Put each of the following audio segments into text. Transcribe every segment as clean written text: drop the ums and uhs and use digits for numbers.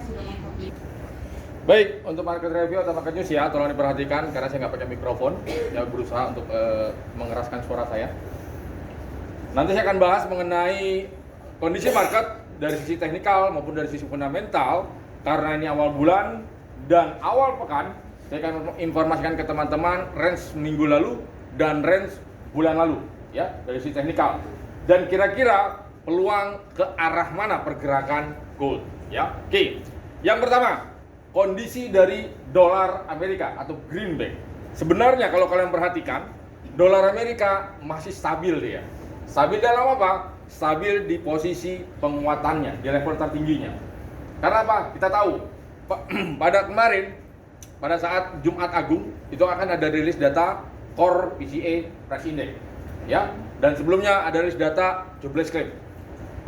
sudah mengkopi. Baik, untuk market review atau market news ya, tolong diperhatikan karena saya nggak pakai mikrofon, ya berusaha untuk mengeraskan suara saya. Nanti saya akan bahas mengenai kondisi market dari sisi teknikal maupun dari sisi fundamental, karena ini awal bulan dan awal pekan. Saya akan informasikan ke teman-teman range minggu lalu dan range bulan lalu, ya, dari sisi teknikal. Dan kira-kira peluang ke arah mana pergerakan gold, ya. Oke, yang pertama, kondisi dari dolar Amerika atau greenback. Sebenarnya kalau kalian perhatikan, dolar Amerika masih stabil dia. Stabil dalam apa? Stabil di posisi penguatannya, di level tertingginya. Karena apa? Kita tahu, pada kemarin, pada saat Jumat Agung, itu akan ada rilis data Core PCE Price Index, ya. Dan sebelumnya ada rilis data jobless claim.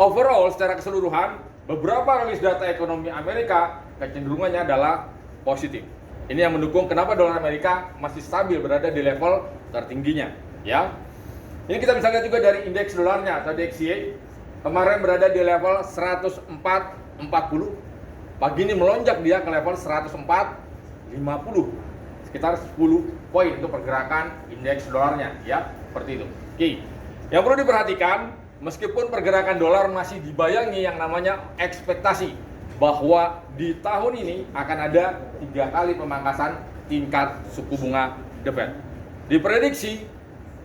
Overall, secara keseluruhan, beberapa rilis data ekonomi Amerika kecenderungannya adalah positif. Ini yang mendukung kenapa dolar Amerika masih stabil berada di level tertingginya, ya. Ini kita bisa lihat juga dari indeks dolarnya atau DXY. Kemarin berada di level 104.40. Pagi ini melonjak dia ke level 104.50. Sekitar 10 poin untuk pergerakan indeks dolarnya, ya. Seperti itu. Oke. Yang perlu diperhatikan, meskipun pergerakan dolar masih dibayangi yang namanya ekspektasi bahwa di tahun ini akan ada 3 kali pemangkasan tingkat suku bunga The Fed. Diprediksi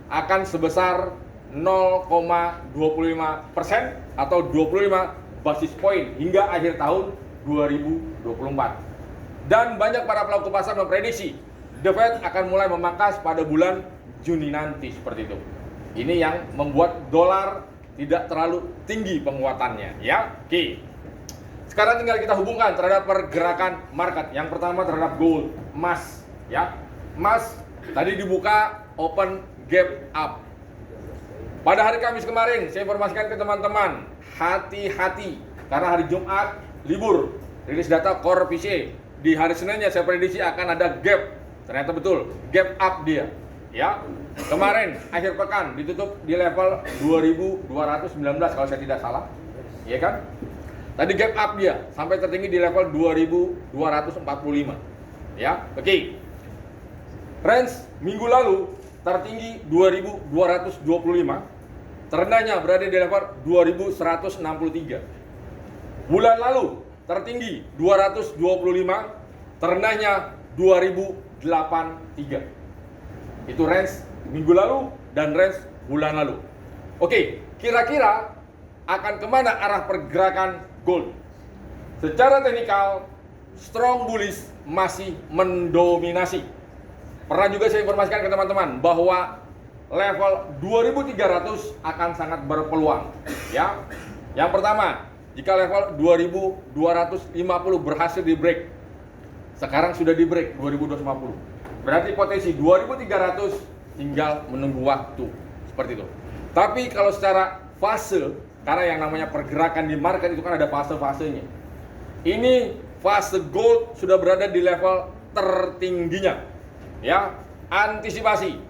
akan sebesar 0,25% atau 25 basis poin hingga akhir tahun 2024. Dan banyak para pelaku pasar memprediksi The Fed akan mulai memangkas pada bulan Juni nanti, seperti itu. Ini yang membuat dolar tidak terlalu tinggi penguatannya, ya. Oke. Sekarang tinggal kita hubungkan terhadap pergerakan market. Yang pertama terhadap gold, emas, ya. Emas tadi dibuka open gap up. Pada hari Kamis kemarin saya informasikan ke teman-teman, hati-hati karena hari Jumat libur, rilis data Core PCE. Di hari Seninnya saya prediksi akan ada gap. Ternyata betul, gap up dia, ya. Kemarin akhir pekan ditutup di level 2219 kalau saya tidak salah, ya kan? Tadi gap up dia sampai tertinggi di level 2245, ya. Oke. Range minggu lalu tertinggi 2225, terendahnya berada di level 2163. Bulan lalu tertinggi 225, terendahnya 2083. Itu range minggu lalu dan range bulan lalu. Oke, kira-kira akan kemana arah pergerakan gold? Secara teknikal, strong bullish masih mendominasi. Pernah juga saya informasikan ke teman-teman bahwa level 2300 akan sangat berpeluang, ya. Yang pertama, jika level 2250 berhasil di break, sekarang sudah di break 2250, berarti potensi 2300 tinggal menunggu waktu, seperti itu. Tapi kalau secara fase, karena yang namanya pergerakan di market itu kan ada fase-fasenya. Ini fase gold sudah berada di level tertingginya, ya. Antisipasi,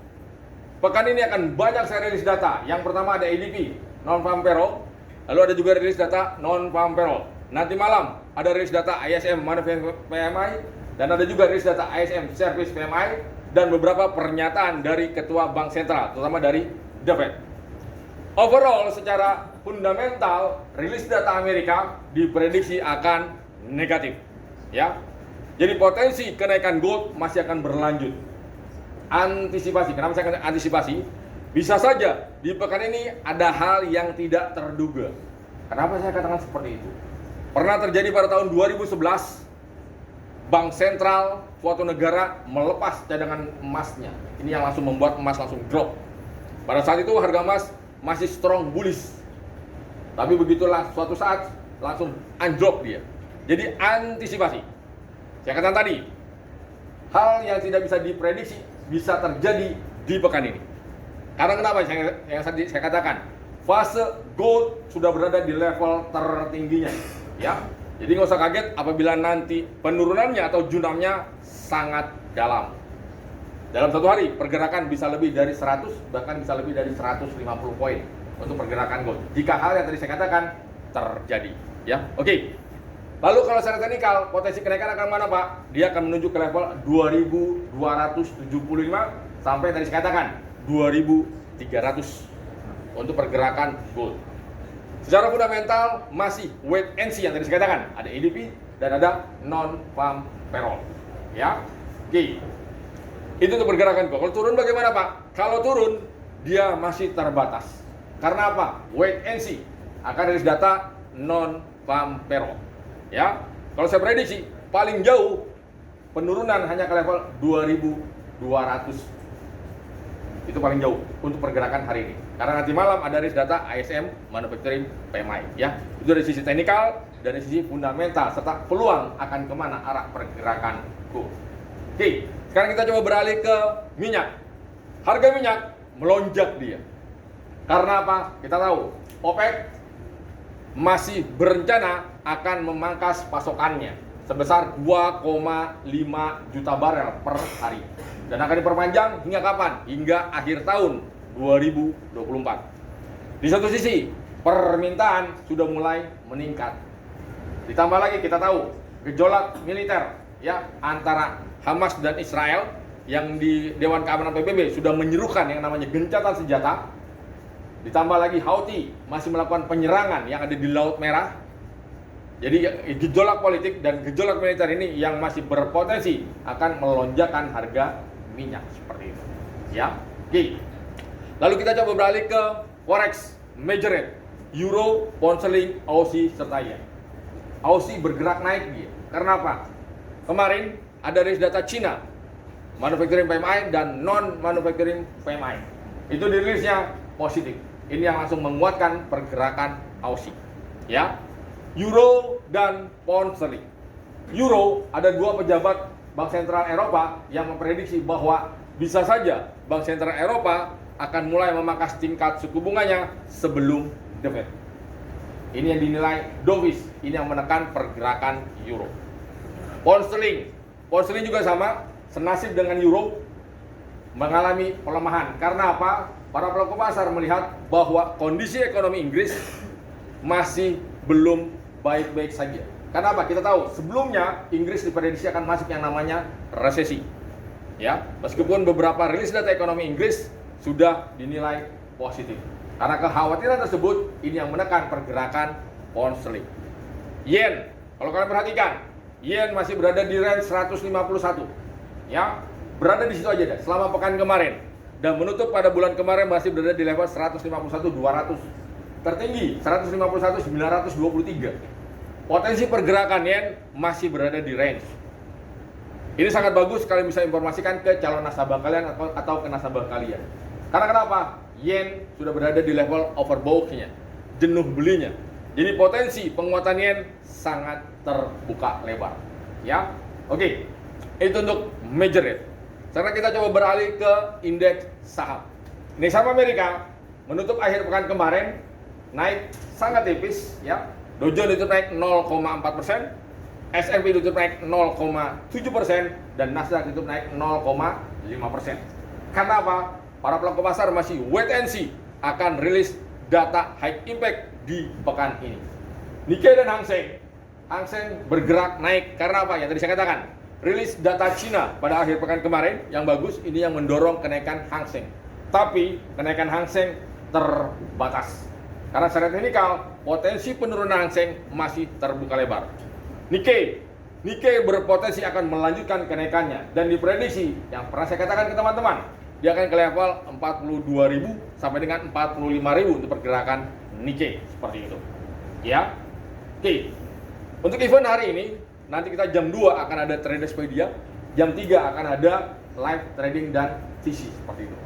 pekan ini akan banyak saya rilis data. Yang pertama ada ADP, non-farm payroll. Lalu ada juga rilis data non-farm payroll. Nanti malam ada rilis data ISM Manufacturing PMI, dan ada juga rilis data ISM Service PMI, dan beberapa pernyataan dari Ketua Bank Sentral, terutama dari The Fed. Overall, secara fundamental, rilis data Amerika diprediksi akan negatif, ya. Jadi potensi kenaikan gold masih akan berlanjut. Antisipasi, kenapa saya katakan antisipasi? Bisa saja di pekan ini ada hal yang tidak terduga. Kenapa saya katakan seperti itu? Pernah terjadi pada tahun 2011, Bank Sentral suatu negara melepas cadangan emasnya. Ini yang langsung membuat emas langsung drop. Pada saat itu harga emas masih strong bullish. Tapi begitulah suatu saat langsung anjlok dia. Jadi antisipasi. Saya katakan tadi, hal yang tidak bisa diprediksi bisa terjadi di pekan ini. Karena kenapa yang saya katakan, fase gold sudah berada di level tertingginya, ya. Jadi nggak usah kaget apabila nanti penurunannya atau junamnya sangat dalam. Dalam satu hari pergerakan bisa lebih dari 100, bahkan bisa lebih dari 150 poin untuk pergerakan gold. Jika hal yang tadi saya katakan terjadi, ya. Oke. Lalu kalau secara teknikal, potensi kenaikan akan mana Pak? Dia akan menuju ke level 2275 sampai tadi saya katakan 2300 untuk pergerakan gold. Secara fundamental masih wait and see yang tadi saya katakan, ada ADP dan ada non-farm payroll. Ya. Oke. Itu untuk pergerakan gold. Kalau turun bagaimana Pak? Kalau turun dia masih terbatas. Karena apa? Wait and see. Akan rilis data non-farm payroll. Ya. Kalau saya prediksi paling jauh penurunan hanya ke level 2200. Itu paling jauh untuk pergerakan hari ini. Karena nanti malam ada rilis data ISM Manufacturing PMI, ya. Itu dari sisi teknikal, dari sisi fundamental, serta peluang akan kemana arah pergerakan gold. Oke, sekarang kita coba beralih ke minyak. Harga minyak melonjak dia. Karena apa? Kita tahu OPEC masih berencana akan memangkas pasokannya sebesar 2,5 juta barel per hari. Dan akan diperpanjang hingga kapan? Hingga akhir tahun 2024. Di satu sisi, permintaan sudah mulai meningkat. Ditambah lagi kita tahu gejolak militer ya antara Hamas dan Israel yang di Dewan Keamanan PBB sudah menyerukan yang namanya gencatan senjata. Ditambah lagi Houthi masih melakukan penyerangan yang ada di Laut Merah. Jadi gejolak politik dan gejolak militer ini yang masih berpotensi akan melonjakkan harga minyak seperti itu. Ya. Oke. Lalu kita coba beralih ke forex major rate, euro, pound sterling, Aussie serta yen. Aussie bergerak naik dia. Karena apa? Kemarin ada rilis data Cina, manufacturing PMI dan non manufacturing PMI. Itu dirilisnya positif. Ini yang langsung menguatkan pergerakan Aussie. Ya. Euro dan pound sterling. Euro, ada dua pejabat Bank Sentral Eropa yang memprediksi bahwa bisa saja Bank Sentral Eropa akan mulai memangkas tingkat suku bunganya sebelum The Fed. Ini yang dinilai dovish, ini yang menekan pergerakan euro. Pound sterling juga sama, senasib dengan euro, mengalami pelemahan. Karena apa? Para pelaku pasar melihat bahwa kondisi ekonomi Inggris masih belum baik-baik saja. Karena apa? Kita tahu sebelumnya Inggris diprediksi akan masuk yang namanya resesi. Ya, meskipun beberapa rilis data ekonomi Inggris sudah dinilai positif. Karena kekhawatiran tersebut ini yang menekan pergerakan pound sterling. Yen, kalau kalian perhatikan, yen masih berada di range 151. Ya, berada di situ aja deh selama pekan kemarin. Dan menutup pada bulan kemarin masih berada di level 151.200. Tertinggi 151.923. Potensi pergerakan yen masih berada di range. Ini sangat bagus kalian bisa informasikan ke calon nasabah kalian atau ke nasabah kalian. Karena kenapa? Yen sudah berada di level overbought-nya, jenuh belinya. Jadi potensi penguatan yen sangat terbuka lebar. Ya, oke. Itu untuk major rate. Sekarang kita coba beralih ke indeks saham. Indeks saham Amerika menutup akhir pekan kemarin naik sangat tipis, ya. Dow Jones ditutup naik 0,4%, S&P ditutup naik 0,7%, dan Nasdaq ditutup naik 0,5%. Karena apa? Para pelaku pasar masih wait and see akan rilis data high impact di pekan ini. Nikkei dan Hang Seng bergerak naik karena apa? Yang tadi saya katakan, rilis data Cina pada akhir pekan kemarin yang bagus, ini yang mendorong kenaikan Hang Seng. Tapi kenaikan Hang Seng terbatas. Karena secara teknikal, potensi penurunan Hang Seng masih terbuka lebar. Nikkei berpotensi akan melanjutkan kenaikannya dan diprediksi yang pernah saya katakan ke teman-teman, dia akan ke level 42.000 sampai dengan 45.000 untuk pergerakan Nikkei seperti itu. Ya. Oke. Untuk event hari ini, nanti kita jam 2 akan ada Traderspedia, jam 3 akan ada live trading dan TC seperti itu.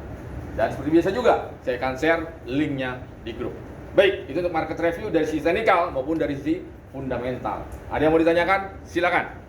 Dan seperti biasa juga, saya akan share linknya di grup. Baik, itu untuk market review dari sisi teknikal maupun dari sisi fundamental. Ada yang mau ditanyakan? Silakan.